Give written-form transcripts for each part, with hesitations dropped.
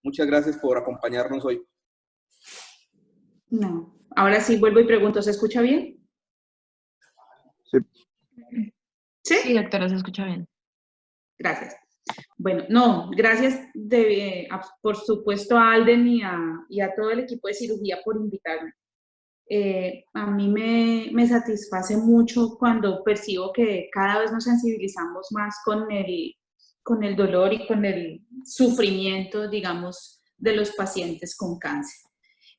Muchas gracias por acompañarnos hoy. No. Ahora sí vuelvo y pregunto, ¿se escucha bien? Sí. ¿Sí? Sí, doctora, se escucha bien. Gracias. Bueno, no, gracias por supuesto a Alden y a todo el equipo de cirugía por invitarme. A mí me satisface mucho cuando percibo que cada vez nos sensibilizamos más con el dolor y con el sufrimiento, digamos, de los pacientes con cáncer.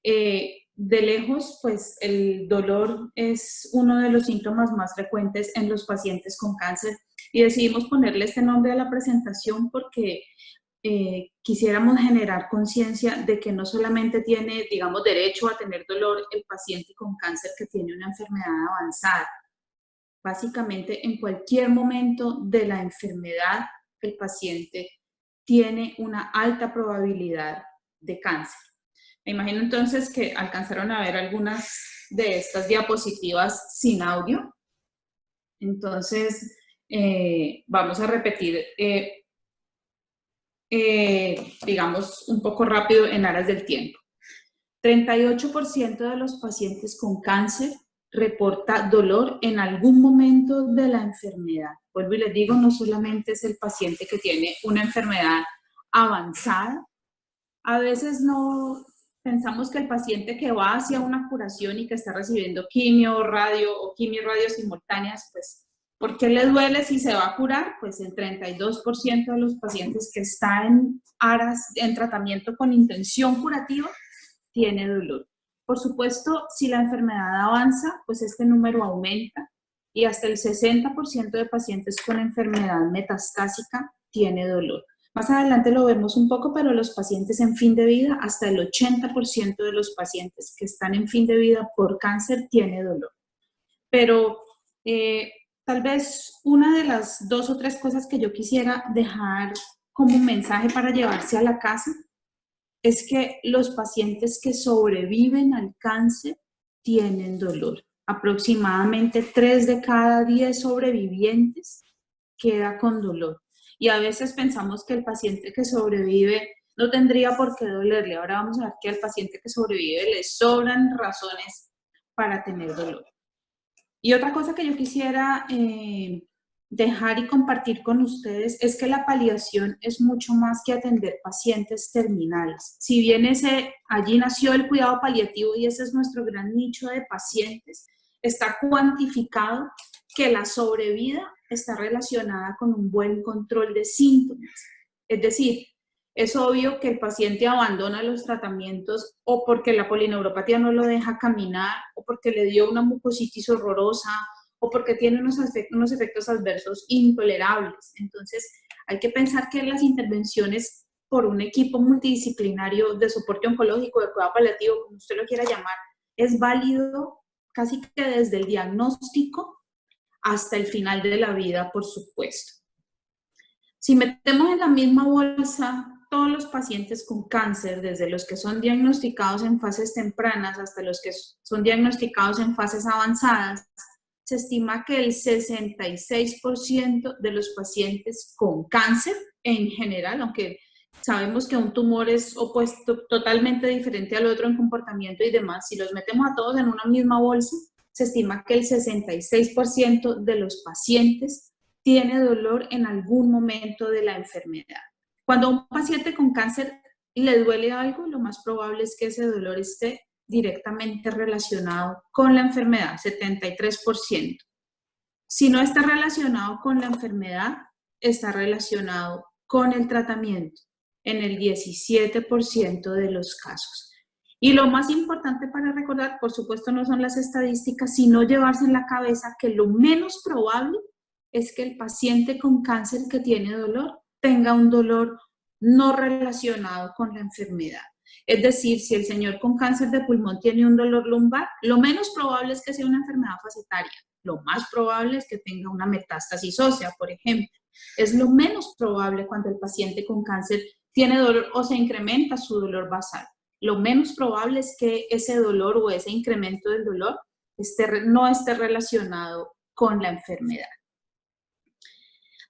De lejos, pues el dolor es uno de los síntomas más frecuentes en los pacientes con cáncer y decidimos ponerle este nombre a la presentación porque quisiéramos generar conciencia de que no solamente tiene, digamos, derecho a tener dolor el paciente con cáncer que tiene una enfermedad avanzada. Básicamente, en cualquier momento de la enfermedad, el paciente tiene una alta probabilidad de cáncer. Me imagino entonces que alcanzaron a ver algunas de estas diapositivas sin audio. Entonces, vamos a repetir, digamos, un poco rápido en aras del tiempo. 38% de los pacientes con cáncer reporta dolor en algún momento de la enfermedad. Vuelvo y les digo, no solamente es el paciente que tiene una enfermedad avanzada. A veces no pensamos que el paciente que va hacia una curación y que está recibiendo quimio, radio o quimio y radio simultáneas, pues, ¿por qué le duele si se va a curar? Pues el 32% de los pacientes que están en tratamiento con intención curativa tiene dolor. Por supuesto, si la enfermedad avanza, pues este número aumenta y hasta el 60% de pacientes con enfermedad metastásica tiene dolor. Más adelante lo vemos un poco, pero los pacientes en fin de vida, hasta el 80% de los pacientes que están en fin de vida por cáncer tiene dolor. Pero tal vez una de las 2 o 3 cosas que yo quisiera dejar como mensaje para llevarse a la casa es que los pacientes que sobreviven al cáncer tienen dolor. Aproximadamente 3 de cada 10 sobrevivientes queda con dolor. Y a veces pensamos que el paciente que sobrevive no tendría por qué dolerle. Ahora vamos a ver que al paciente que sobrevive le sobran razones para tener dolor. Y otra cosa que yo quisiera dejar y compartir con ustedes es que la paliación es mucho más que atender pacientes terminales. Si bien allí nació el cuidado paliativo y ese es nuestro gran nicho de pacientes, está cuantificado que la sobrevida está relacionada con un buen control de síntomas. Es decir, es obvio que el paciente abandona los tratamientos o porque la polineuropatía no lo deja caminar o porque le dio una mucositis horrorosa o porque tiene unos efectos adversos intolerables. Entonces, hay que pensar que las intervenciones por un equipo multidisciplinario de soporte oncológico, de cuidado paliativo, como usted lo quiera llamar, es válido casi que desde el diagnóstico hasta el final de la vida, por supuesto. Si metemos en la misma bolsa todos los pacientes con cáncer, desde los que son diagnosticados en fases tempranas hasta los que son diagnosticados en fases avanzadas, se estima que el 66% de los pacientes con cáncer en general, aunque sabemos que un tumor es opuesto totalmente diferente al otro en comportamiento y demás, si los metemos a todos en una misma bolsa, se estima que el 66% de los pacientes tiene dolor en algún momento de la enfermedad. Cuando a un paciente con cáncer le duele algo, lo más probable es que ese dolor esté directamente relacionado con la enfermedad, 73%. Si no está relacionado con la enfermedad, está relacionado con el tratamiento, en el 17% de los casos. Y lo más importante para recordar, por supuesto, no son las estadísticas, sino llevarse en la cabeza que lo menos probable es que el paciente con cáncer que tiene dolor tenga un dolor no relacionado con la enfermedad. Es decir, si el señor con cáncer de pulmón tiene un dolor lumbar, lo menos probable es que sea una enfermedad facetaria. Lo más probable es que tenga una metástasis ósea, por ejemplo. Es lo menos probable cuando el paciente con cáncer tiene dolor o se incrementa su dolor basal. Lo menos probable es que ese dolor o ese incremento del dolor no esté relacionado con la enfermedad.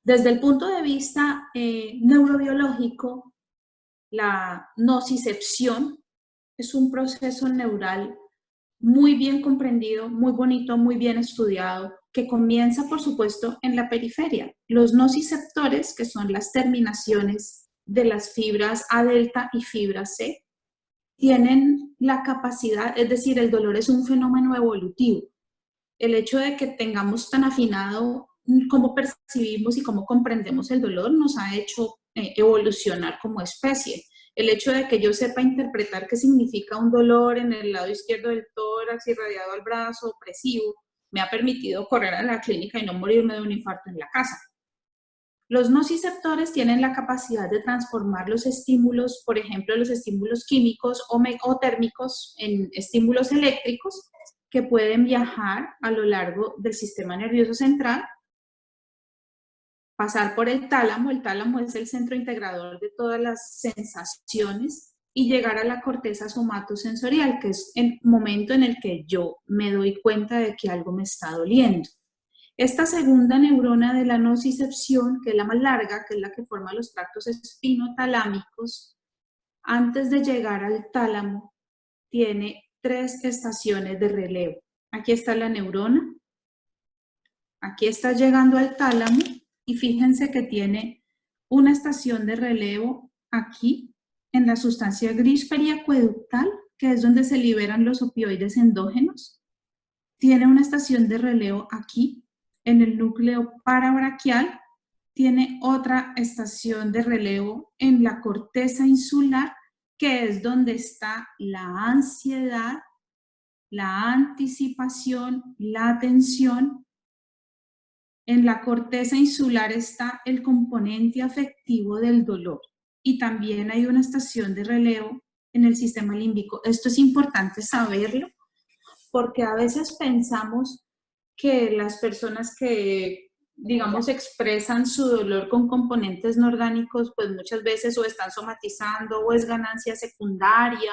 Desde el punto de vista neurobiológico, La nocicepción es un proceso neural muy bien comprendido, muy bonito, muy bien estudiado, que comienza, por supuesto, en la periferia. Los nociceptores, que son las terminaciones de las fibras A delta y fibra C, tienen la capacidad, es decir, el dolor es un fenómeno evolutivo. El hecho de que tengamos tan afinado cómo percibimos y cómo comprendemos el dolor nos ha hecho evolucionar como especie. El hecho de que yo sepa interpretar qué significa un dolor en el lado izquierdo del tórax irradiado al brazo opresivo me ha permitido correr a la clínica y no morirme de un infarto en la casa. Los nociceptores tienen la capacidad de transformar los estímulos, por ejemplo, los estímulos químicos o térmicos en estímulos eléctricos que pueden viajar a lo largo del sistema nervioso central, pasar por el tálamo es el centro integrador de todas las sensaciones, y llegar a la corteza somatosensorial, que es el momento en el que yo me doy cuenta de que algo me está doliendo. Esta segunda neurona de la nocicepción, que es la más larga, que es la que forma los tractos espinotalámicos, antes de llegar al tálamo, tiene 3 estaciones de relevo. Aquí está la neurona, aquí está llegando al tálamo, y fíjense que tiene una estación de relevo aquí, en la sustancia gris periacueductal, que es donde se liberan los opioides endógenos. Tiene una estación de relevo aquí, en el núcleo parabraquial. Tiene otra estación de relevo en la corteza insular, que es donde está la ansiedad, la anticipación, la tensión. En la corteza insular está el componente afectivo del dolor, y también hay una estación de relevo en el sistema límbico. Esto es importante saberlo, porque a veces pensamos que las personas que, digamos, expresan su dolor con componentes no orgánicos, pues muchas veces o están somatizando, o es ganancia secundaria,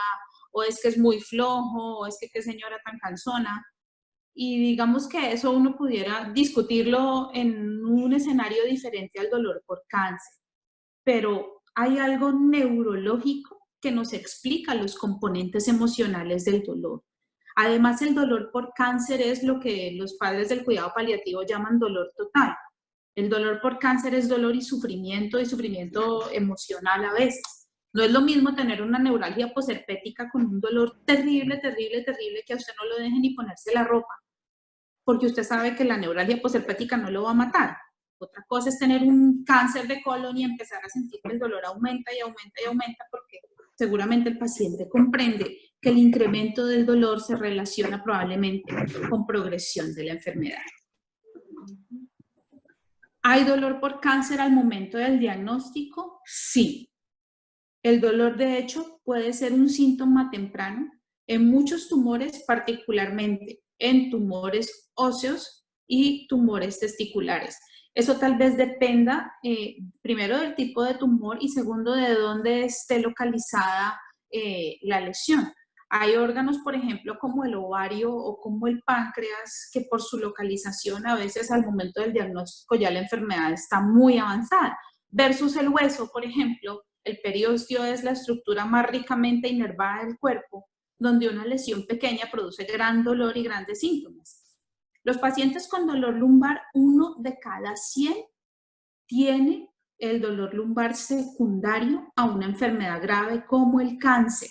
o es que es muy flojo, o es que qué señora tan cansona. Y digamos que eso uno pudiera discutirlo en un escenario diferente al dolor por cáncer, pero hay algo neurológico que nos explica los componentes emocionales del dolor. Además, el dolor por cáncer es lo que los padres del cuidado paliativo llaman dolor total. El dolor por cáncer es dolor y sufrimiento emocional a veces. No es lo mismo tener una neuralgia posherpética con un dolor terrible, terrible, terrible, que a usted no lo deje ni ponerse la ropa, porque usted sabe que la neuralgia posherpética no lo va a matar. Otra cosa es tener un cáncer de colon y empezar a sentir que el dolor aumenta y aumenta y aumenta, porque seguramente el paciente comprende que el incremento del dolor se relaciona probablemente con progresión de la enfermedad. ¿Hay dolor por cáncer al momento del diagnóstico? Sí. El dolor, de hecho, puede ser un síntoma temprano en muchos tumores, particularmente en tumores óseos y tumores testiculares. Eso tal vez dependa, primero, del tipo de tumor, y segundo, de dónde esté localizada la lesión. Hay órganos, por ejemplo, como el ovario o como el páncreas, que por su localización a veces al momento del diagnóstico ya la enfermedad está muy avanzada, versus el hueso, por ejemplo. El periósteo es la estructura más ricamente inervada del cuerpo, donde una lesión pequeña produce gran dolor y grandes síntomas. Los pacientes con dolor lumbar, 1 de cada 100 tiene el dolor lumbar secundario a una enfermedad grave como el cáncer.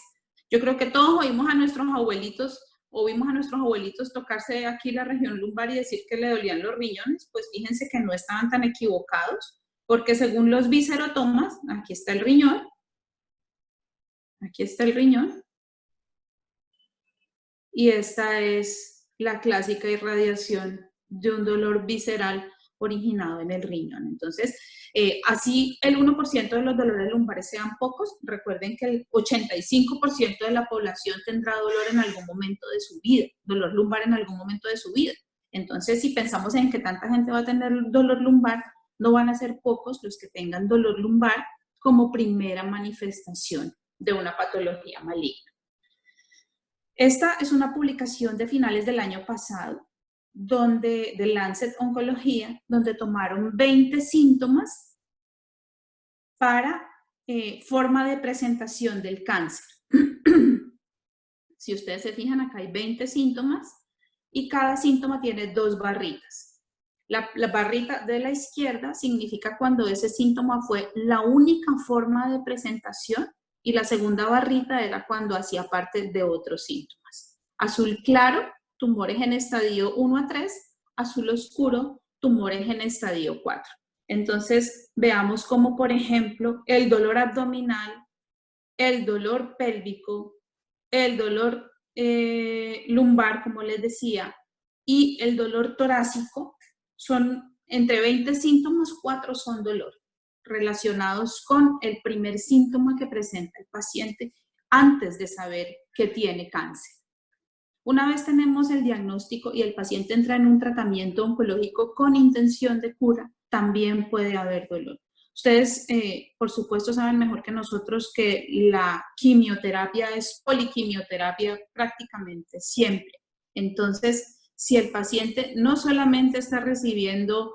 Yo creo que todos oímos a nuestros abuelitos, o vimos a nuestros abuelitos tocarse aquí la región lumbar y decir que le dolían los riñones. Pues fíjense que no estaban tan equivocados, porque según los viscerotomas, aquí está el riñón, y esta es la clásica irradiación de un dolor visceral originado en el riñón. Entonces, así el 1% de los dolores lumbares sean pocos, recuerden que el 85% de la población tendrá dolor en algún momento de su vida, dolor lumbar en algún momento de su vida. Entonces, si pensamos en que tanta gente va a tener dolor lumbar, no van a ser pocos los que tengan dolor lumbar como primera manifestación de una patología maligna. Esta es una publicación de finales del año pasado, de Lancet Oncología, donde tomaron 20 síntomas para forma de presentación del cáncer. Si ustedes se fijan, acá hay 20 síntomas y cada síntoma tiene 2 barritas. La barrita de la izquierda significa cuando ese síntoma fue la única forma de presentación y la segunda barrita era cuando hacía parte de otros síntomas. Azul claro, tumores en estadio 1 a 3, azul oscuro, tumores en estadio 4. Entonces, veamos cómo, por ejemplo, el dolor abdominal, el dolor pélvico, el dolor lumbar, como les decía, y el dolor torácico son entre 20 síntomas, 4 son dolor, relacionados con el primer síntoma que presenta el paciente antes de saber que tiene cáncer. Una vez tenemos el diagnóstico y el paciente entra en un tratamiento oncológico con intención de cura, también puede haber dolor. Ustedes, por supuesto, saben mejor que nosotros que la quimioterapia es poliquimioterapia prácticamente siempre. Entonces, si el paciente no solamente está recibiendo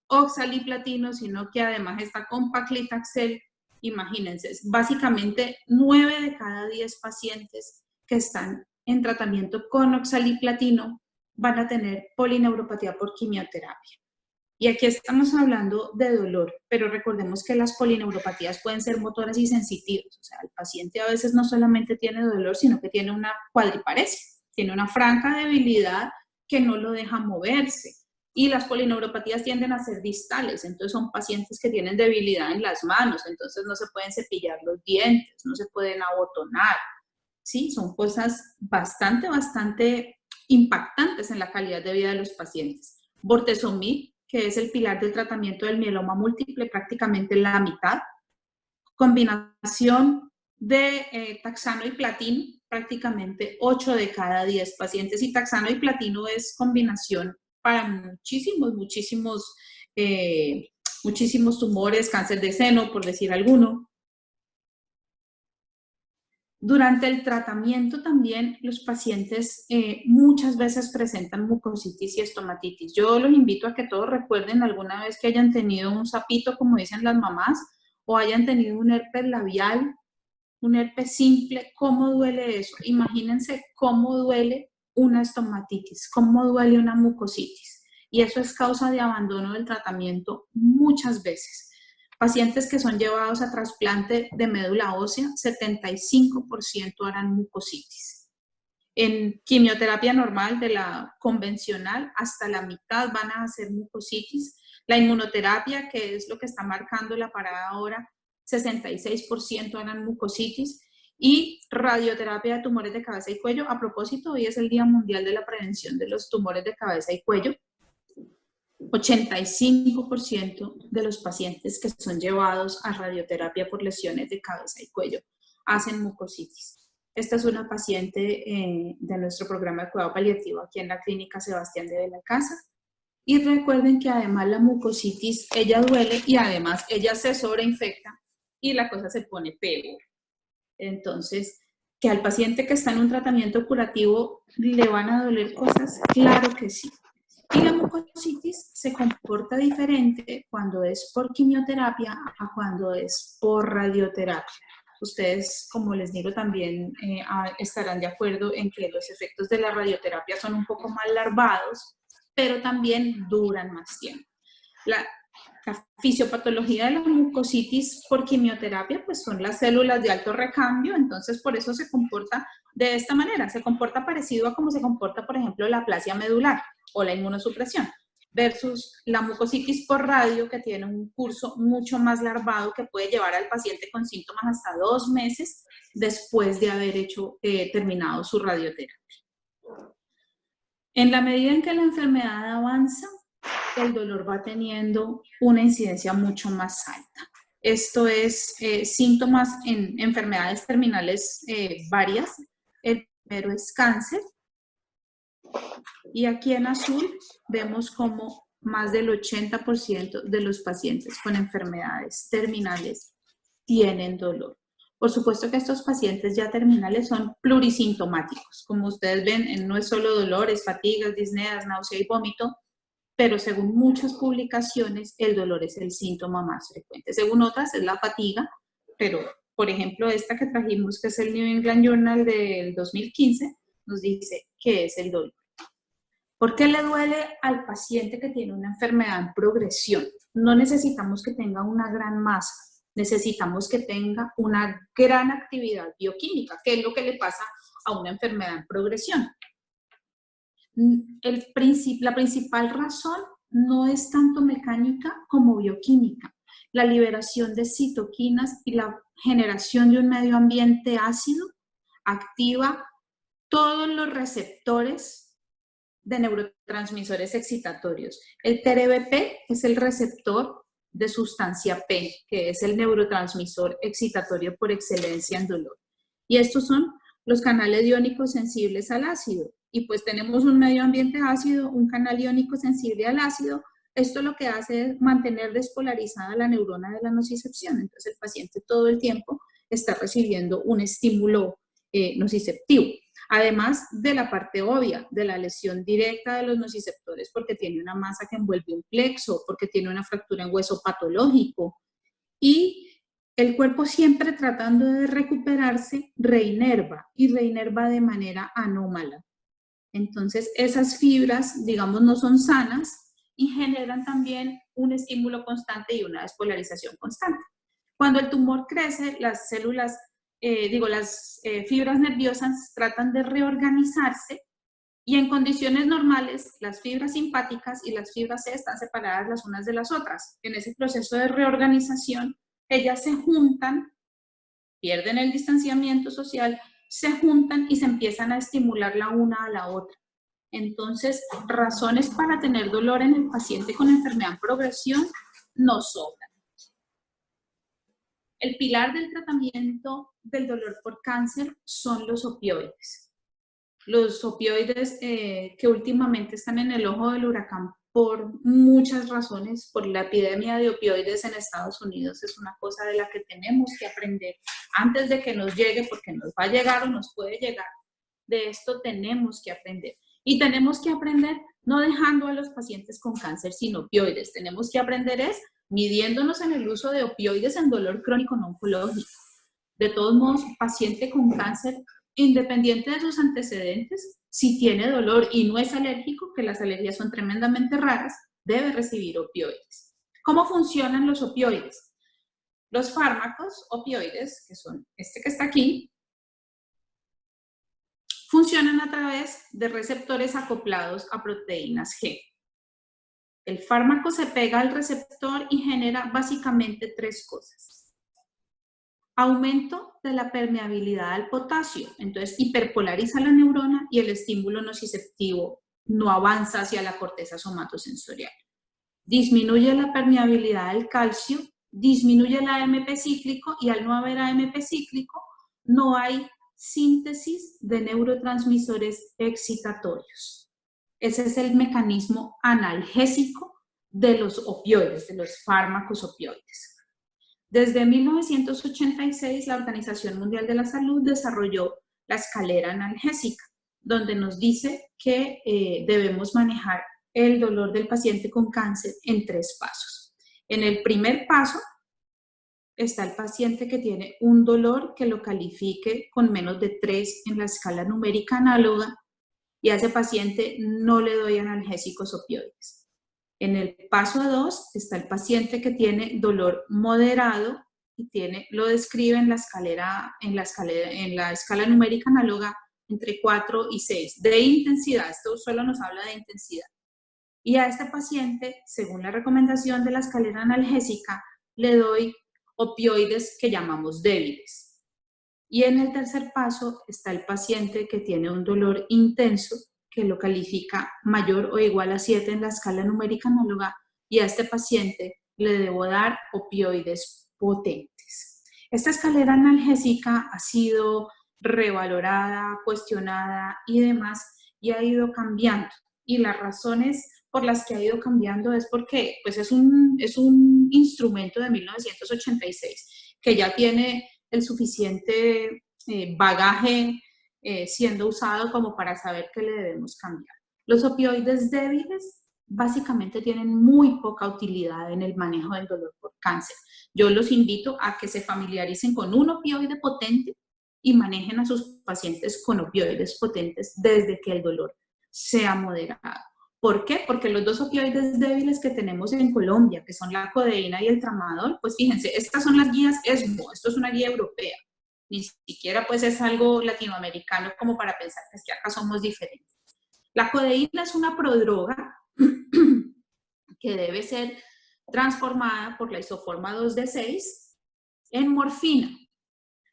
oxaliplatino, sino que además está con paclitaxel, imagínense, básicamente 9 de cada 10 pacientes que están en tratamiento con oxaliplatino van a tener polineuropatía por quimioterapia. Y aquí estamos hablando de dolor, pero recordemos que las polineuropatías pueden ser motoras y sensitivas. O sea, el paciente a veces no solamente tiene dolor, sino que tiene una cuadriparesia, tiene una franca debilidad que no lo deja moverse. Y las polineuropatías tienden a ser distales, entonces son pacientes que tienen debilidad en las manos, entonces no se pueden cepillar los dientes, no se pueden abotonar. Sí, son cosas bastante impactantes en la calidad de vida de los pacientes. Bortezomib, que es el pilar del tratamiento del mieloma múltiple, prácticamente la mitad. Combinación de taxano y platino, prácticamente 8 de cada 10 pacientes. Y taxano y platino es combinación para muchísimos tumores, cáncer de seno, por decir alguno. Durante el tratamiento también los pacientes muchas veces presentan mucositis y estomatitis. Yo los invito a que todos recuerden alguna vez que hayan tenido un sapito, como dicen las mamás, o hayan tenido un herpes labial, un herpes simple. ¿Cómo duele eso? Imagínense cómo duele una estomatitis, cómo duele una mucositis. Y eso es causa de abandono del tratamiento muchas veces. Pacientes que son llevados a trasplante de médula ósea, 75% harán mucositis. En quimioterapia normal, de la convencional, hasta la mitad van a hacer mucositis. La inmunoterapia, que es lo que está marcando la parada ahora, 66% harán mucositis. Y radioterapia de tumores de cabeza y cuello. A propósito, hoy es el Día Mundial de la Prevención de los Tumores de Cabeza y Cuello. 85% de los pacientes que son llevados a radioterapia por lesiones de cabeza y cuello hacen mucositis. Esta es una paciente de nuestro programa de cuidado paliativo aquí en la clínica Sebastián de Belalcázar. Y recuerden que además la mucositis, ella duele y además ella se sobreinfecta y la cosa se pone peor. Entonces, que al paciente que está en un tratamiento curativo le van a doler cosas, claro que sí. Y la mucositis se comporta diferente cuando es por quimioterapia a cuando es por radioterapia. Ustedes, como les digo, también estarán de acuerdo en que los efectos de la radioterapia son un poco más larvados, pero también duran más tiempo. La fisiopatología de la mucositis por quimioterapia pues son las células de alto recambio, entonces por eso se comporta de esta manera, se comporta parecido a cómo se comporta, por ejemplo, la aplasia medular o la inmunosupresión, versus la mucositis por radio, que tiene un curso mucho más larvado que puede llevar al paciente con síntomas hasta 2 meses después de haber terminado su radioterapia. En la medida en que la enfermedad avanza, el dolor va teniendo una incidencia mucho más alta. Esto es síntomas en enfermedades terminales varias. El primero es cáncer. Y aquí en azul vemos como más del 80% de los pacientes con enfermedades terminales tienen dolor. Por supuesto que estos pacientes ya terminales son plurisintomáticos. Como ustedes ven, no es solo dolor, es fatigas, disneas, náusea y vómito, pero según muchas publicaciones, el dolor es el síntoma más frecuente. Según otras, es la fatiga, pero por ejemplo esta que trajimos, que es el New England Journal del 2015, nos dice qué es el dolor. ¿Por qué le duele al paciente que tiene una enfermedad en progresión? No necesitamos que tenga una gran masa, necesitamos que tenga una gran actividad bioquímica, que es lo que le pasa a una enfermedad en progresión. La principal razón no es tanto mecánica como bioquímica. La liberación de citoquinas y la generación de un medio ambiente ácido activa todos los receptores de neurotransmisores excitatorios. El TRBP es el receptor de sustancia P, que es el neurotransmisor excitatorio por excelencia en dolor. Y estos son los canales iónicos sensibles al ácido. Y pues tenemos un medio ambiente ácido, un canal iónico sensible al ácido. Esto lo que hace es mantener despolarizada la neurona de la nocicepción. Entonces el paciente todo el tiempo está recibiendo un estímulo nociceptivo. Además de la parte obvia, de la lesión directa de los nociceptores porque tiene una masa que envuelve un plexo, porque tiene una fractura en hueso patológico. Y el cuerpo siempre tratando de recuperarse, reinerva y reinerva de manera anómala. Entonces esas fibras, digamos, no son sanas y generan también un estímulo constante y una despolarización constante. Cuando el tumor crece, las células las fibras nerviosas tratan de reorganizarse y en condiciones normales las fibras simpáticas y las fibras C están separadas las unas de las otras. En ese proceso de reorganización, ellas se juntan, pierden el distanciamiento social, se juntan y se empiezan a estimular la una a la otra. Entonces, razones para tener dolor en el paciente con enfermedad en progresión no sobran. El pilar del tratamiento del dolor por cáncer son los opioides. Los opioides que últimamente están en el ojo del huracán por muchas razones, por la epidemia de opioides en Estados Unidos, es una cosa de la que tenemos que aprender antes de que nos llegue, porque nos va a llegar o nos puede llegar. De esto tenemos que aprender. Y tenemos que aprender no dejando a los pacientes con cáncer sin opioides. Tenemos que aprender midiéndonos en el uso de opioides en dolor crónico no oncológico. De todos modos, paciente con cáncer, independiente de sus antecedentes, si tiene dolor y no es alérgico, que las alergias son tremendamente raras, debe recibir opioides. ¿Cómo funcionan los opioides? Los fármacos opioides, que son este que está aquí, funcionan a través de receptores acoplados a proteínas G. El fármaco se pega al receptor y genera básicamente tres cosas. Aumento de la permeabilidad al potasio, entonces hiperpolariza la neurona y el estímulo nociceptivo no avanza hacia la corteza somatosensorial. Disminuye la permeabilidad al calcio, disminuye el AMP cíclico y al no haber AMP cíclico no hay síntesis de neurotransmisores excitatorios. Ese es el mecanismo analgésico de los opioides, de los fármacos opioides. Desde 1986, la Organización Mundial de la Salud desarrolló la escalera analgésica, donde nos dice que debemos manejar el dolor del paciente con cáncer en 3 pasos. En el primer paso está el paciente que tiene un dolor que lo califique con menos de 3 en la escala numérica análoga, y a ese paciente no le doy analgésicos opioides. En el paso 2 está el paciente que tiene dolor moderado y lo describe en la escala numérica análoga entre 4 y 6 de intensidad. Esto solo nos habla de intensidad. Y a este paciente, según la recomendación de la escalera analgésica, le doy opioides que llamamos débiles. Y en el tercer paso está el paciente que tiene un dolor intenso, que lo califica mayor o igual a 7 en la escala numérica análoga, y a este paciente le debo dar opioides potentes. Esta escalera analgésica ha sido revalorada, cuestionada y demás, y ha ido cambiando. Y las razones por las que ha ido cambiando es porque pues es un instrumento de 1986 que ya tiene el suficiente bagaje siendo usado como para saber que le debemos cambiar. Los opioides débiles básicamente tienen muy poca utilidad en el manejo del dolor por cáncer. Yo los invito a que se familiaricen con un opioide potente y manejen a sus pacientes con opioides potentes desde que el dolor sea moderado. ¿Por qué? Porque los dos opioides débiles que tenemos en Colombia, que son la codeína y el tramadol, pues fíjense, estas son las guías ESMO, esto es una guía europea, ni siquiera pues es algo latinoamericano como para pensar que es que acá somos diferentes. La codeína es una prodroga que debe ser transformada por la isoforma 2D6 en morfina.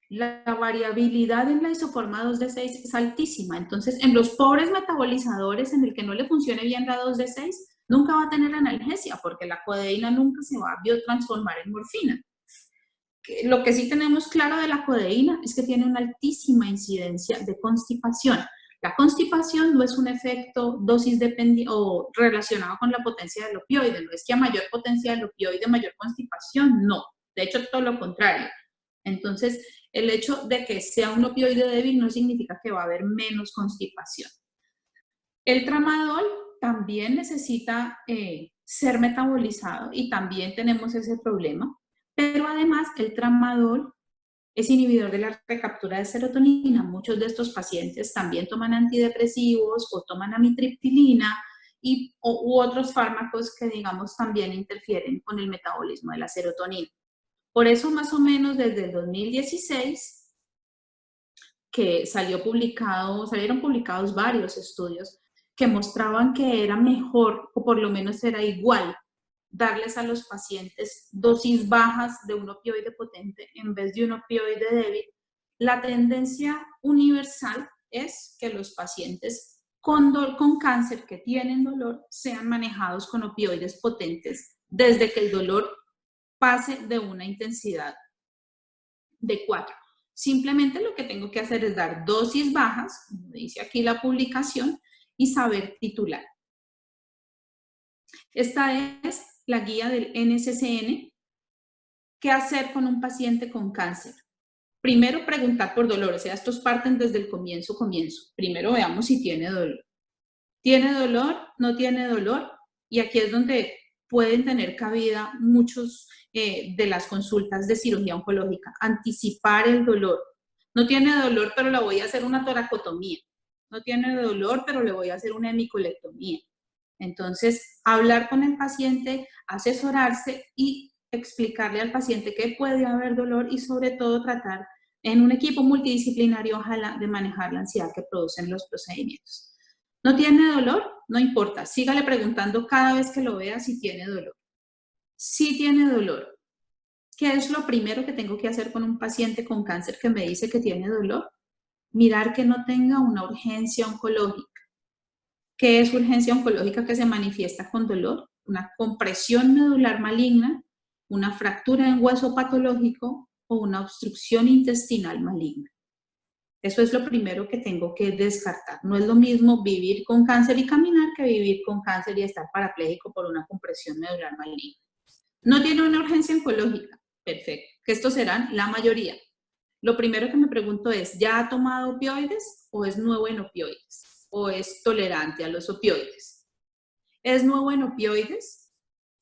La variabilidad en la isoforma 2D6 es altísima, entonces en los pobres metabolizadores en el que no le funcione bien la 2D6, nunca va a tener analgesia porque la codeína nunca se va a biotransformar en morfina. Lo que sí tenemos claro de la codeína es que tiene una altísima incidencia de constipación. La constipación no es un efecto dosis dependiente o relacionado con la potencia del opioide, no es que a mayor potencia del opioide, mayor constipación, no. De hecho, todo lo contrario. Entonces, el hecho de que sea un opioide débil no significa que va a haber menos constipación. El tramadol también necesita ser metabolizado y también tenemos ese problema, pero además el tramadol es inhibidor de la recaptura de serotonina. Muchos de estos pacientes también toman antidepresivos o toman amitriptilina u otros fármacos que, digamos, también interfieren con el metabolismo de la serotonina. Por eso, más o menos desde el 2016, que salieron publicados varios estudios que mostraban que era mejor, o por lo menos era igual, darles a los pacientes dosis bajas de un opioide potente en vez de un opioide débil. La tendencia universal es que los pacientes con cáncer que tienen dolor sean manejados con opioides potentes desde que el dolor pase de una intensidad de 4. Simplemente lo que tengo que hacer es dar dosis bajas, como dice aquí la publicación, y saber titular. Esta es la guía del NCCN. ¿Qué hacer con un paciente con cáncer? Primero, preguntar por dolor, o sea, estos parten desde el comienzo. Primero veamos si tiene dolor. ¿Tiene dolor? ¿No tiene dolor? Y aquí es donde pueden tener cabida muchos de las consultas de cirugía oncológica. Anticipar el dolor. No tiene dolor, pero le voy a hacer una toracotomía. No tiene dolor, pero le voy a hacer una hemicolectomía. Entonces, hablar con el paciente, asesorarse y explicarle al paciente que puede haber dolor y sobre todo tratar en un equipo multidisciplinario, ojalá, de manejar la ansiedad que producen los procedimientos. ¿No tiene dolor? No importa, sígale preguntando cada vez que lo vea si tiene dolor. Si tiene dolor, ¿qué es lo primero que tengo que hacer con un paciente con cáncer que me dice que tiene dolor? Mirar que no tenga una urgencia oncológica. ¿Qué es urgencia oncológica que se manifiesta con dolor? Una compresión medular maligna, una fractura en hueso patológico o una obstrucción intestinal maligna. Eso es lo primero que tengo que descartar. No es lo mismo vivir con cáncer y caminar que vivir con cáncer y estar parapléjico por una compresión medular maligna. ¿No tiene una urgencia oncológica? Perfecto. Que estos serán la mayoría. Lo primero que me pregunto es, ¿ya ha tomado opioides o es nuevo en opioides? ¿O es tolerante a los opioides? ¿Es nuevo en opioides?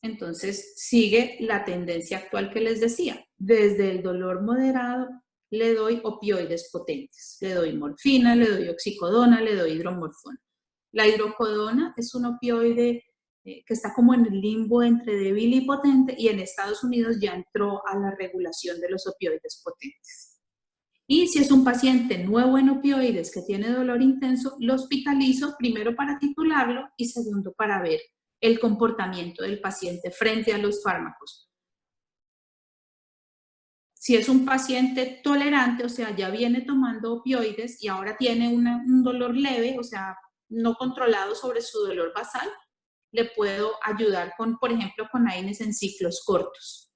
Entonces sigue la tendencia actual que les decía. Desde el dolor moderado le doy opioides potentes. Le doy morfina, le doy oxicodona, le doy hidromorfona. La hidrocodona es un opioide que está como en el limbo entre débil y potente y en Estados Unidos ya entró a la regulación de los opioides potentes. Y si es un paciente nuevo en opioides que tiene dolor intenso, lo hospitalizo primero para titularlo y segundo para ver el comportamiento del paciente frente a los fármacos. Si es un paciente tolerante, o sea, ya viene tomando opioides y ahora tiene un dolor leve, o sea, no controlado sobre su dolor basal, le puedo ayudar con, por ejemplo, con AINES en ciclos cortos.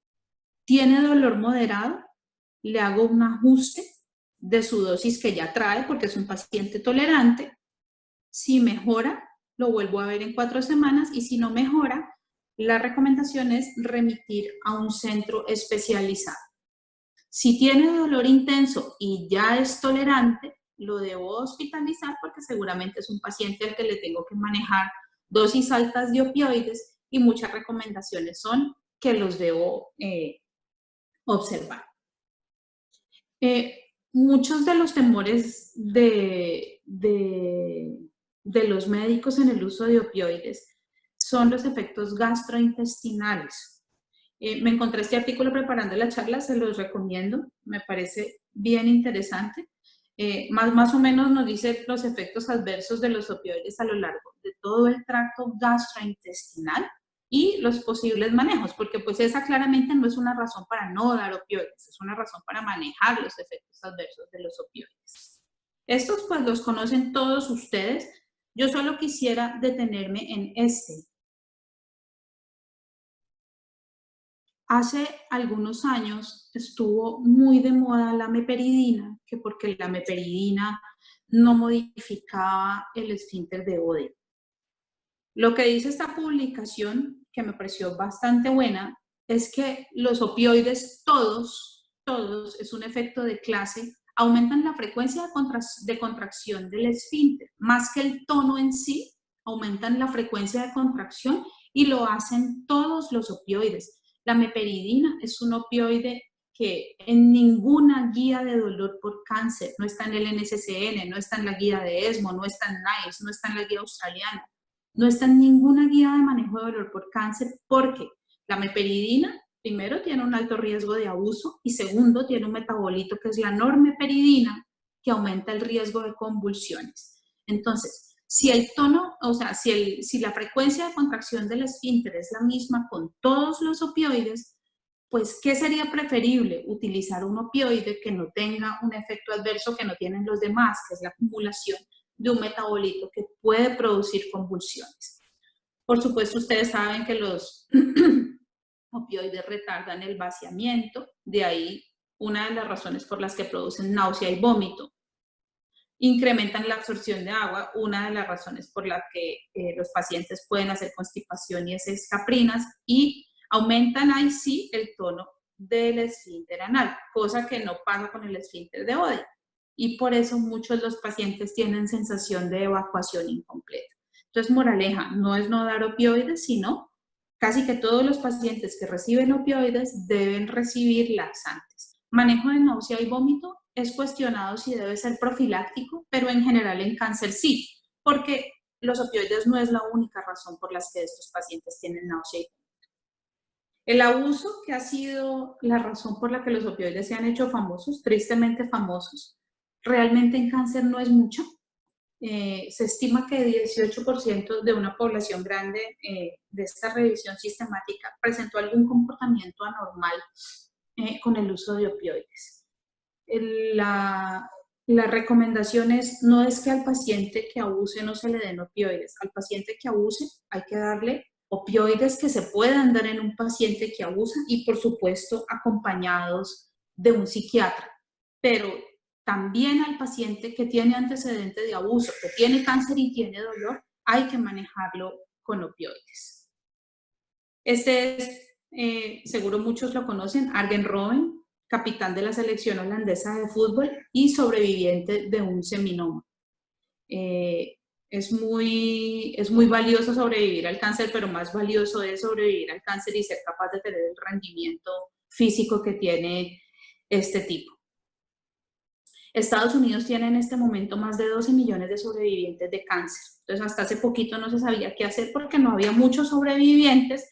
¿Tiene dolor moderado? Le hago un ajuste de su dosis que ya trae porque es un paciente tolerante. Si mejora, lo vuelvo a ver en 4 semanas y si no mejora, la recomendación es remitir a un centro especializado. Si tiene dolor intenso y ya es tolerante, lo debo hospitalizar porque seguramente es un paciente al que le tengo que manejar dosis altas de opioides y muchas recomendaciones son que los debo observar. Muchos de los temores de los médicos en el uso de opioides son los efectos gastrointestinales. Me encontré este artículo preparando la charla, se los recomiendo, me parece bien interesante. Más o menos nos dice los efectos adversos de los opioides a lo largo de todo el tracto gastrointestinal y los posibles manejos, porque pues esa claramente no es una razón para no dar opioides, es una razón para manejar los efectos adversos de los opioides. Estos pues los conocen todos ustedes, yo solo quisiera detenerme en este. Hace algunos años estuvo muy de moda la meperidina, que porque la meperidina no modificaba el esfínter de Oddi. Lo que dice esta publicación, que me pareció bastante buena, es que los opioides todos, es un efecto de clase, aumentan la frecuencia de contracción del esfínter, más que el tono en sí, aumentan la frecuencia de contracción y lo hacen todos los opioides. La meperidina es un opioide que en ninguna guía de dolor por cáncer, no está en el NCCN, no está en la guía de ESMO, no está en NICE, no está en la guía australiana, no está en ninguna guía de manejo de dolor por cáncer porque la meperidina, primero, tiene un alto riesgo de abuso y segundo, tiene un metabolito que es la normeperidina que aumenta el riesgo de convulsiones. Entonces, si el tono, o sea, si la frecuencia de contracción del esfínter es la misma con todos los opioides, pues, ¿qué sería preferible? Utilizar un opioide que no tenga un efecto adverso que no tienen los demás, que es la acumulación de un metabolito que puede producir convulsiones. Por supuesto, ustedes saben que los opioides retardan el vaciamiento, de ahí una de las razones por las que producen náusea y vómito. Incrementan la absorción de agua, una de las razones por las que los pacientes pueden hacer constipación y heces caprinas, y aumentan ahí sí el tono del esfínter anal, cosa que no pasa con el esfínter de Oddi. Y por eso muchos de los pacientes tienen sensación de evacuación incompleta. Entonces, moraleja, no es no dar opioides, sino casi que todos los pacientes que reciben opioides deben recibir laxantes. Manejo de náusea y vómito es cuestionado si debe ser profiláctico, pero en general en cáncer sí, porque los opioides no es la única razón por la que estos pacientes tienen náusea y vómito. El abuso, que ha sido la razón por la que los opioides se han hecho famosos, tristemente famosos, realmente en cáncer no es mucho. Se estima que 18% de una población grande de esta revisión sistemática presentó algún comportamiento anormal con el uso de opioides. La recomendación no es que al paciente que abuse no se le den opioides. Al paciente que abuse hay que darle opioides que se puedan dar en un paciente que abusa y, por supuesto, acompañados de un psiquiatra. Pero también al paciente que tiene antecedente de abuso, que tiene cáncer y tiene dolor, hay que manejarlo con opioides. Este es, seguro muchos lo conocen, Arjen Robben, capitán de la selección holandesa de fútbol y sobreviviente de un seminoma. Es muy valioso sobrevivir al cáncer, pero más valioso es sobrevivir al cáncer y ser capaz de tener el rendimiento físico que tiene este tipo. Estados Unidos tiene en este momento más de 12 millones de sobrevivientes de cáncer. Entonces, hasta hace poquito no se sabía qué hacer porque no había muchos sobrevivientes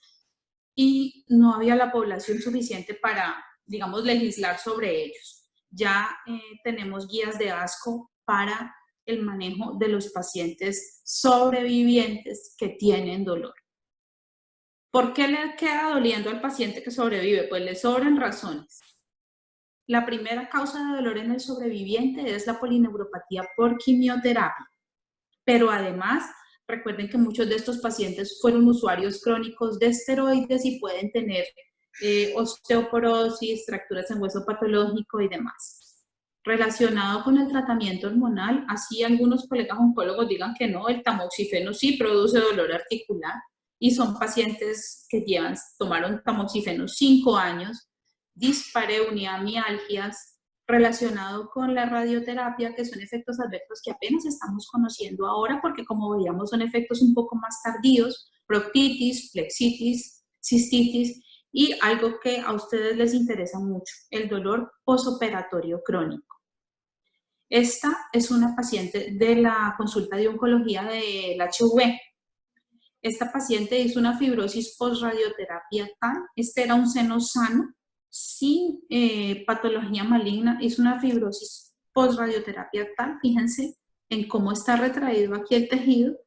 y no había la población suficiente para, digamos, legislar sobre ellos. Ya tenemos guías de ASCO para el manejo de los pacientes sobrevivientes que tienen dolor. ¿Por qué le queda doliendo al paciente que sobrevive? Pues le sobran razones. La primera causa de dolor en el sobreviviente es la polineuropatía por quimioterapia, pero además recuerden que muchos de estos pacientes fueron usuarios crónicos de esteroides y pueden tener osteoporosis, fracturas en hueso patológico y demás. Relacionado con el tratamiento hormonal, así algunos colegas oncólogos digan que no, el tamoxifeno sí produce dolor articular y son pacientes que tomaron tamoxifeno 5 años, dispareunia, mialgias, relacionado con la radioterapia, que son efectos adversos que apenas estamos conociendo ahora, porque como veíamos son efectos un poco más tardíos, proctitis, flexitis, cistitis, y algo que a ustedes les interesa mucho, el dolor posoperatorio crónico. Esta es una paciente de la consulta de oncología del HIV. Esta paciente hizo una fibrosis post-radioterapia tal, este era un seno sano, sin patología maligna, hizo una fibrosis post-radioterapia tal, fíjense en cómo está retraído aquí el tejido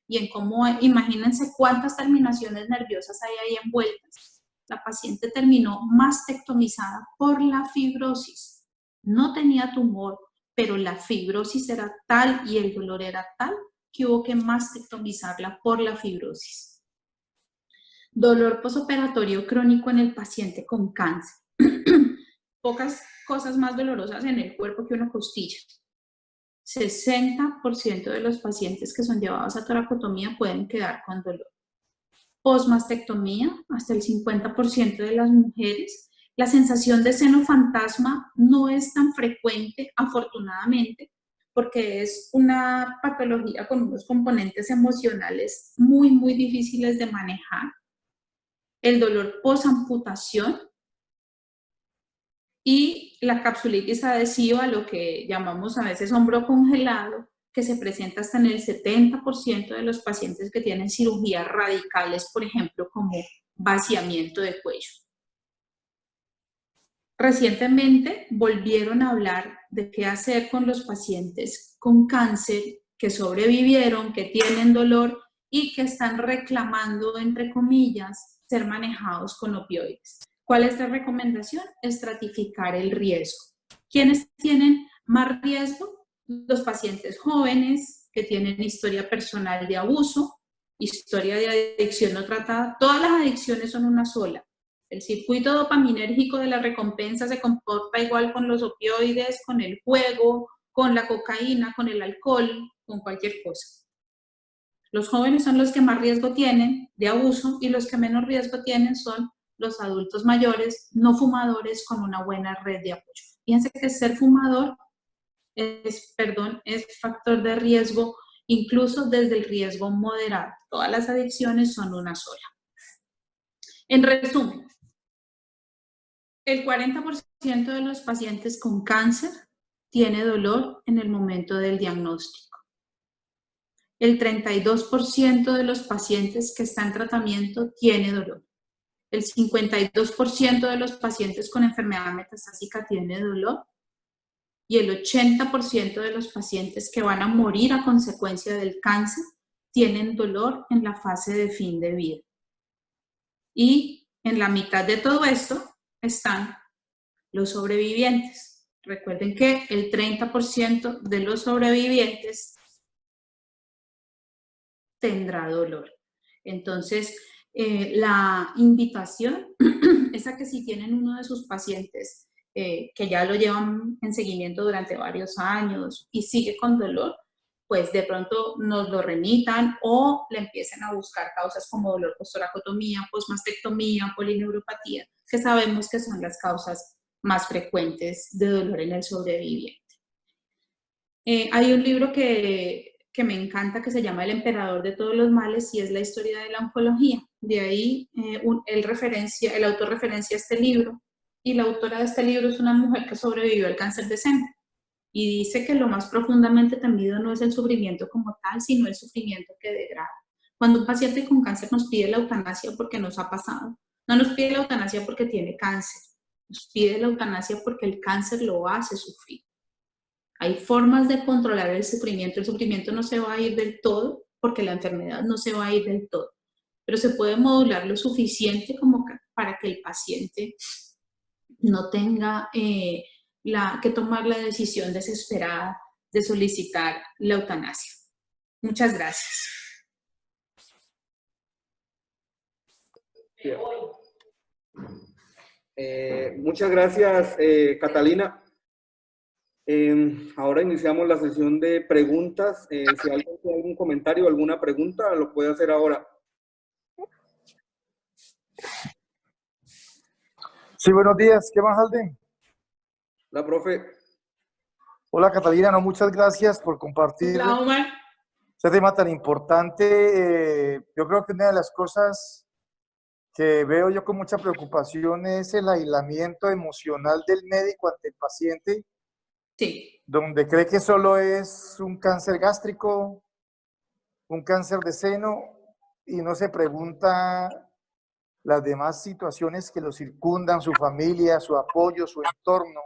y en cómo, imagínense cuántas terminaciones nerviosas hay ahí envueltas. La paciente terminó mastectomizada por la fibrosis. No tenía tumor, pero la fibrosis era tal y el dolor era tal que hubo que mastectomizarla por la fibrosis. Dolor posoperatorio crónico en el paciente con cáncer. Pocas cosas más dolorosas en el cuerpo que una costilla. 60% de los pacientes que son llevados a toracotomía pueden quedar con dolor. Postmastectomía, hasta el 50% de las mujeres. La sensación de seno fantasma no es tan frecuente, afortunadamente, porque es una patología con unos componentes emocionales muy, muy difíciles de manejar. El dolor posamputación y la capsulitis adhesiva, lo que llamamos a veces hombro congelado, que se presenta hasta en el 70% de los pacientes que tienen cirugías radicales, por ejemplo, como vaciamiento de cuello. Recientemente volvieron a hablar de qué hacer con los pacientes con cáncer que sobrevivieron, que tienen dolor y que están reclamando, entre comillas, ser manejados con opioides. ¿Cuál es la recomendación? Estratificar el riesgo. ¿Quiénes tienen más riesgo? Los pacientes jóvenes que tienen historia personal de abuso, historia de adicción no tratada. Todas las adicciones son una sola. El circuito dopaminérgico de la recompensa se comporta igual con los opioides, con el juego, con la cocaína, con el alcohol, con cualquier cosa. Los jóvenes son los que más riesgo tienen de abuso y los que menos riesgo tienen son los adultos mayores, no fumadores, con una buena red de apoyo. Fíjense que ser fumador es factor de riesgo, incluso desde el riesgo moderado. Todas las adicciones son una sola. En resumen, el 40% de los pacientes con cáncer tiene dolor en el momento del diagnóstico. El 32% de los pacientes que están en tratamiento tiene dolor. El 52% de los pacientes con enfermedad metastásica tiene dolor. Y el 80% de los pacientes que van a morir a consecuencia del cáncer tienen dolor en la fase de fin de vida. Y en la mitad de todo esto están los sobrevivientes. Recuerden que el 30% de los sobrevivientes tendrá dolor. Entonces, la invitación es a que si tienen uno de sus pacientes que ya lo llevan en seguimiento durante varios años y sigue con dolor, pues de pronto nos lo remitan o le empiecen a buscar causas como dolor postoracotomía, postmastectomía, polineuropatía, que sabemos que son las causas más frecuentes de dolor en el sobreviviente. Hay un libro que me encanta que se llama El emperador de todos los males y es la historia de la oncología. De ahí el autor referencia este libro y la autora de este libro es una mujer que sobrevivió al cáncer de seno y dice que lo más profundamente temido no es el sufrimiento como tal, sino el sufrimiento que degrada. Cuando un paciente con cáncer nos pide la eutanasia porque nos ha pasado, no nos pide la eutanasia porque tiene cáncer, nos pide la eutanasia porque el cáncer lo hace sufrir. Hay formas de controlar el sufrimiento no se va a ir del todo porque la enfermedad no se va a ir del todo, pero se puede modular lo suficiente como para que el paciente no tenga que tomar la decisión desesperada de solicitar la eutanasia. Muchas gracias. Muchas gracias, Catalina. Ahora iniciamos la sesión de preguntas. Si alguien tiene algún comentario o alguna pregunta, lo puede hacer ahora. Sí, buenos días. ¿Qué más, Alden? La profe. Hola Catalina, no, muchas gracias por compartir Hola, Omar. este tema tan importante. Yo creo que una de las cosas que veo yo con mucha preocupación es el aislamiento emocional del médico ante el paciente, Sí, donde cree que solo es un cáncer gástrico, un cáncer de seno, y no se pregunta las demás situaciones que lo circundan, su familia, su apoyo, su entorno.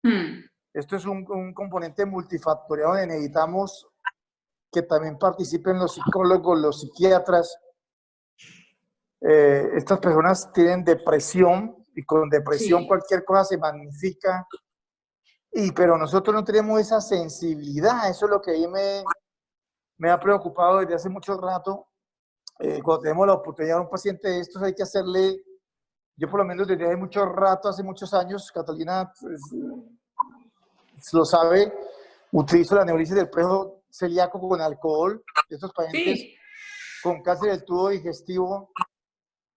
mm, Esto es un componente multifactorial donde necesitamos que también participen los psicólogos, los psiquiatras. Estas personas tienen depresión y con depresión sí, cualquier cosa se magnifica, pero nosotros no tenemos esa sensibilidad. Eso es lo que a mí me ha preocupado desde hace mucho rato. Cuando tenemos la oportunidad de un paciente de estos hay que hacerle, yo por lo menos desde hace mucho rato, hace muchos años, Catalina pues, lo sabe, utilizo la neurisis del prejo celíaco con alcohol. Estos pacientes sí. con cáncer del tubo digestivo,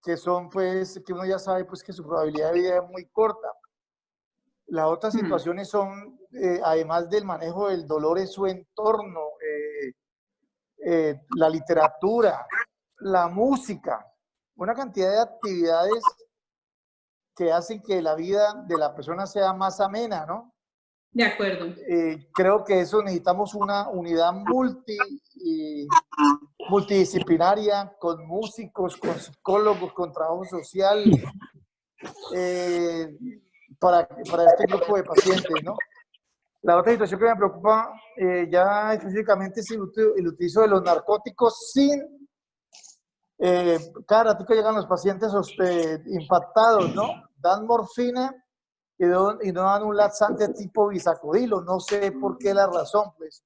que son pues, que uno ya sabe pues que su probabilidad de vida es muy corta. Las otras Mm, situaciones son, además del manejo del dolor en su entorno, la literatura, la música, una cantidad de actividades que hacen que la vida de la persona sea más amena, ¿no? de acuerdo. Creo que eso necesitamos una unidad multidisciplinaria, con músicos, con psicólogos, con trabajo social, eh, para este grupo de pacientes, ¿no? La otra situación que me preocupa ya específicamente es el utilizo de los narcóticos sin... cada ratito llegan los pacientes impactados, ¿no? Dan morfina y no dan un laxante tipo bisacodilo. No sé por qué la razón, pues.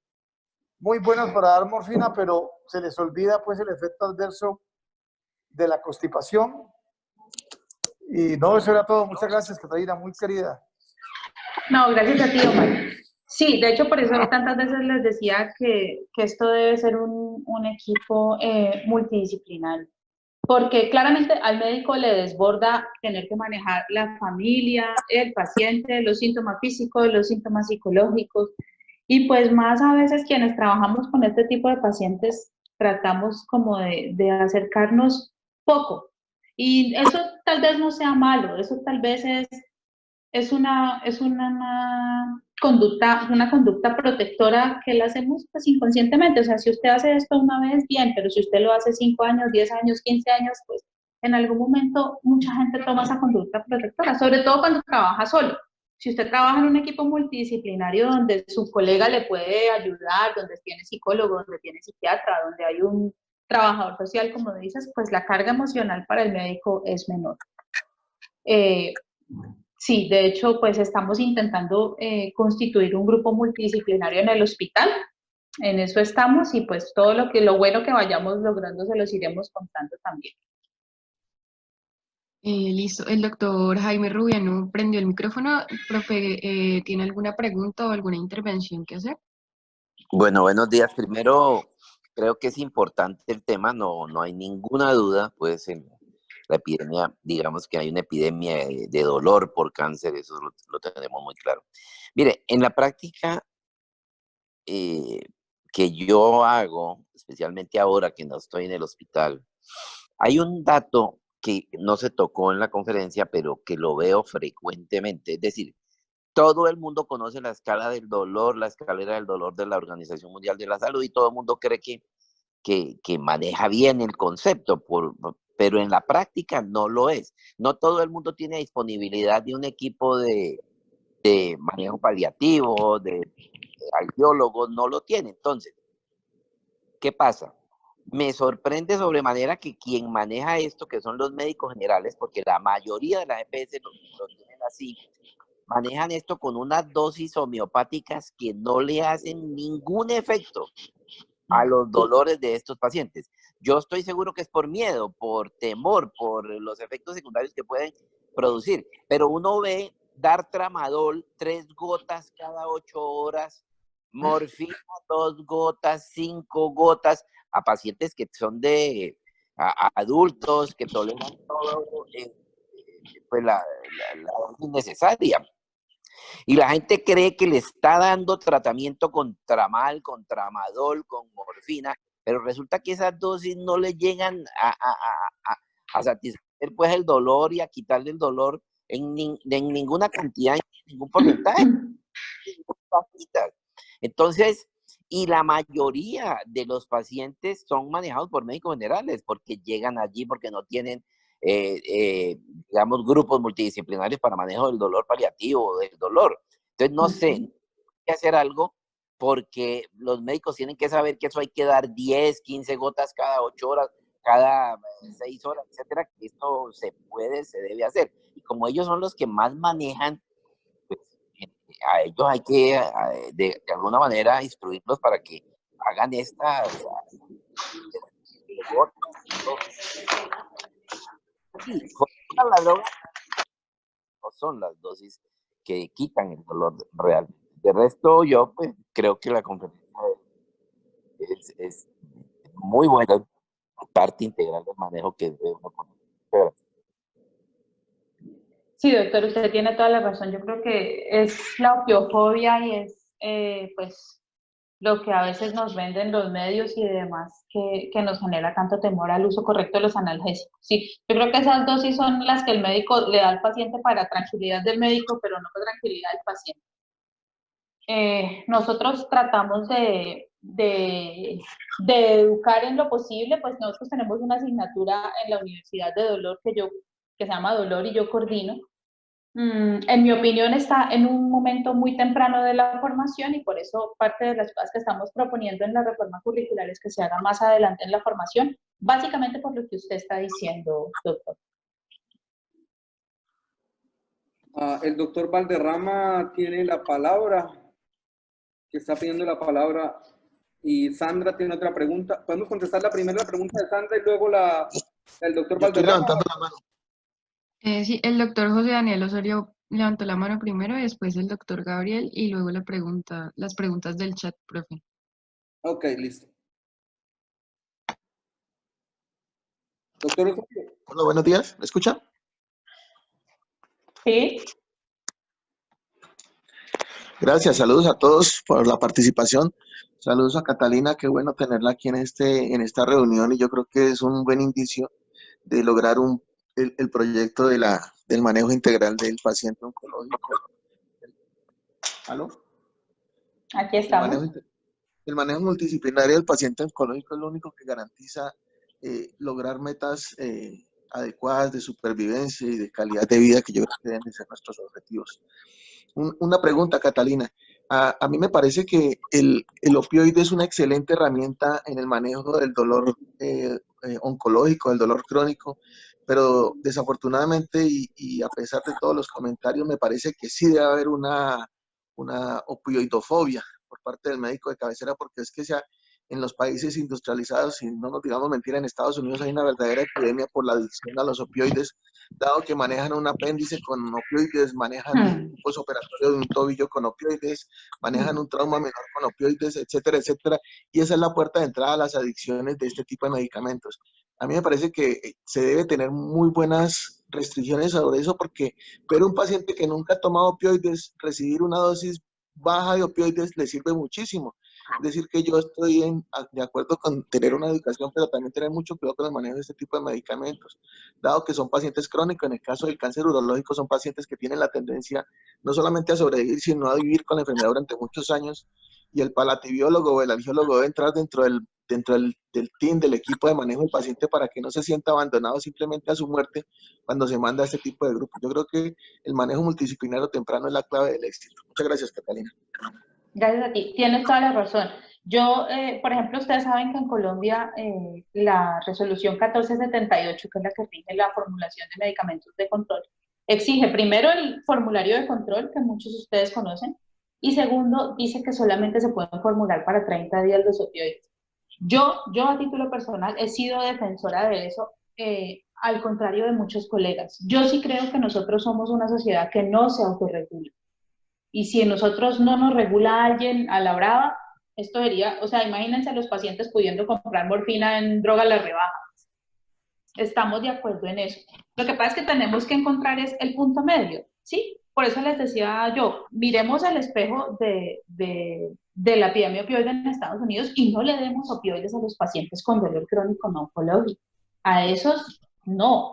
Muy buenos para dar morfina, pero se les olvida pues el efecto adverso de la constipación. Y no, eso era todo. Muchas gracias, Catalina, muy querida. No, gracias a ti, Omar. Sí, de hecho, por eso tantas veces les decía que esto debe ser un equipo multidisciplinario, porque claramente al médico le desborda tener que manejar la familia, el paciente, los síntomas físicos, los síntomas psicológicos, y pues más a veces quienes trabajamos con este tipo de pacientes tratamos como de acercarnos poco, y eso tal vez no sea malo, eso tal vez es una conducta protectora que la hacemos pues inconscientemente. O sea, si usted hace esto una vez, bien, pero si usted lo hace 5 años, 10 años, 15 años, pues en algún momento mucha gente toma esa conducta protectora, sobre todo cuando trabaja solo. Si usted trabaja en un equipo multidisciplinario donde su colega le puede ayudar, donde tiene psicólogo, donde tiene psiquiatra, donde hay un trabajador social, como dices, pues la carga emocional para el médico es menor. Eh, Sí, de hecho, pues estamos intentando constituir un grupo multidisciplinario en el hospital. En eso estamos y pues todo lo bueno que vayamos logrando se los iremos contando también. Listo. El doctor Jaime Rubiano prendió el micrófono. Profe, ¿tiene alguna pregunta o alguna intervención que hacer? Bueno, buenos días. Primero, creo que es importante el tema, no hay ninguna duda, pues en la epidemia, digamos que hay una epidemia de dolor por cáncer, eso lo tenemos muy claro. Mire, en la práctica que yo hago, especialmente ahora que no estoy en el hospital, hay un dato que no se tocó en la conferencia, pero que lo veo frecuentemente, es decir, todo el mundo conoce la escala del dolor, la escalera del dolor de la Organización Mundial de la Salud y todo el mundo cree que maneja bien el concepto, pero en la práctica no lo es. No todo el mundo tiene disponibilidad de un equipo de manejo paliativo, de cardiólogos, no lo tiene. Entonces, ¿qué pasa? Me sorprende sobremanera que quien maneja esto, que son los médicos generales, porque la mayoría de las EPS lo tienen así, manejan esto con unas dosis homeopáticas que no le hacen ningún efecto a los dolores de estos pacientes. Yo estoy seguro que es por miedo, por temor, por los efectos secundarios que pueden producir, pero uno ve dar tramadol 3 gotas cada 8 horas, morfina 2 gotas, 5 gotas, a pacientes que son a adultos que toleran todo, pues la dosis necesaria. Y la gente cree que le está dando tratamiento con tramal, con tramadol, con morfina, pero resulta que esas dosis no le llegan a satisfacer pues el dolor y a quitarle el dolor en ninguna cantidad, en ningún porcentaje. Entonces, y la mayoría de los pacientes son manejados por médicos generales porque llegan allí porque no tienen, digamos, grupos multidisciplinarios para manejo del dolor paliativo o del dolor. Entonces, no sé, hay que hacer algo porque los médicos tienen que saber que eso hay que dar 10, 15 gotas cada 8 horas, cada 6 horas, etcétera, que esto se puede, se debe hacer. Y como ellos son los que más manejan, pues, a ellos hay que, de alguna manera, instruirlos para que hagan esta, o sea, sí, la droga no son las dosis que quitan el dolor real. De resto, yo pues creo que la conferencia es muy buena, parte integral del manejo que debe uno poner. Sí, doctor, usted tiene toda la razón. Yo creo que es la opiofobia y es pues lo que a veces nos venden los medios y demás que nos genera tanto temor al uso correcto de los analgésicos. Sí, yo creo que esas dosis son las que el médico le da al paciente para tranquilidad del médico, pero no para tranquilidad del paciente. Nosotros tratamos de educar en lo posible, pues nosotros tenemos una asignatura en la Universidad de Dolor que se llama Dolor y yo coordino. En mi opinión está en un momento muy temprano de la formación y por eso parte de las cosas que estamos proponiendo en la reforma curricular es que se haga más adelante en la formación, básicamente por lo que usted está diciendo, doctor. El doctor Valderrama tiene la palabra, que está pidiendo la palabra, y Sandra tiene otra pregunta. ¿Podemos contestar la pregunta de Sandra y luego el doctor Yo estoy Valderrama? levantando la mano. Sí, el doctor José Daniel Osorio levantó la mano primero y después el doctor Gabriel y luego las preguntas del chat, profe. Ok, listo. Doctor Osorio. Hola, buenos días. ¿Me escuchan? Sí. Gracias, saludos a todos por la participación. Saludos a Catalina, qué bueno tenerla aquí en esta reunión y yo creo que es un buen indicio de lograr el proyecto del manejo integral del paciente oncológico. ¿Aló? Aquí estamos. El manejo multidisciplinario del paciente oncológico es lo único que garantiza lograr metas adecuadas de supervivencia y de calidad de vida que yo creo que deben de ser nuestros objetivos. Una pregunta, Catalina. A mí me parece que el opioide es una excelente herramienta en el manejo del dolor oncológico, del dolor crónico, pero desafortunadamente y a pesar de todos los comentarios, me parece que sí debe haber una opioidofobia por parte del médico de cabecera, porque es que en los países industrializados, y no nos digamos mentira, en Estados Unidos hay una verdadera epidemia por la adicción a los opioides, dado que manejan un apéndice con opioides, manejan un posoperatorio de un tobillo con opioides, manejan un trauma menor con opioides, etcétera, etcétera, y esa es la puerta de entrada a las adicciones de este tipo de medicamentos. A mí me parece que se debe tener muy buenas restricciones sobre eso, porque ver un paciente que nunca ha tomado opioides, recibir una dosis baja de opioides le sirve muchísimo. Es decir, que yo estoy de acuerdo con tener una educación, pero también tener mucho cuidado con el manejo de este tipo de medicamentos, dado que son pacientes crónicos. En el caso del cáncer urológico son pacientes que tienen la tendencia no solamente a sobrevivir, sino a vivir con la enfermedad durante muchos años, y el palativiólogo o el angiólogo debe entrar dentro del team, del equipo de manejo del paciente para que no se sienta abandonado simplemente a su muerte cuando se manda a este tipo de grupos. Yo creo que el manejo multidisciplinario temprano es la clave del éxito. Muchas gracias, Catalina. Gracias a ti, tienes toda la razón. Yo, por ejemplo, ustedes saben que en Colombia la resolución 1478, que es la que rige la formulación de medicamentos de control, exige primero el formulario de control, que muchos de ustedes conocen, y segundo, dice que solamente se pueden formular para 30 días los opioides. Yo a título personal he sido defensora de eso, al contrario de muchos colegas. Yo sí creo que nosotros somos una sociedad que no se autorregula. Y si en nosotros no nos regula alguien a la brava, esto sería, o sea, imagínense a los pacientes pudiendo comprar morfina en droga a la rebaja. Estamos de acuerdo en eso. Lo que pasa es que tenemos que encontrar es el punto medio, ¿sí? por eso les decía yo, miremos al espejo de la epidemia opioide en Estados Unidos y no le demos opioides a los pacientes con dolor crónico no oncológico. A esos no.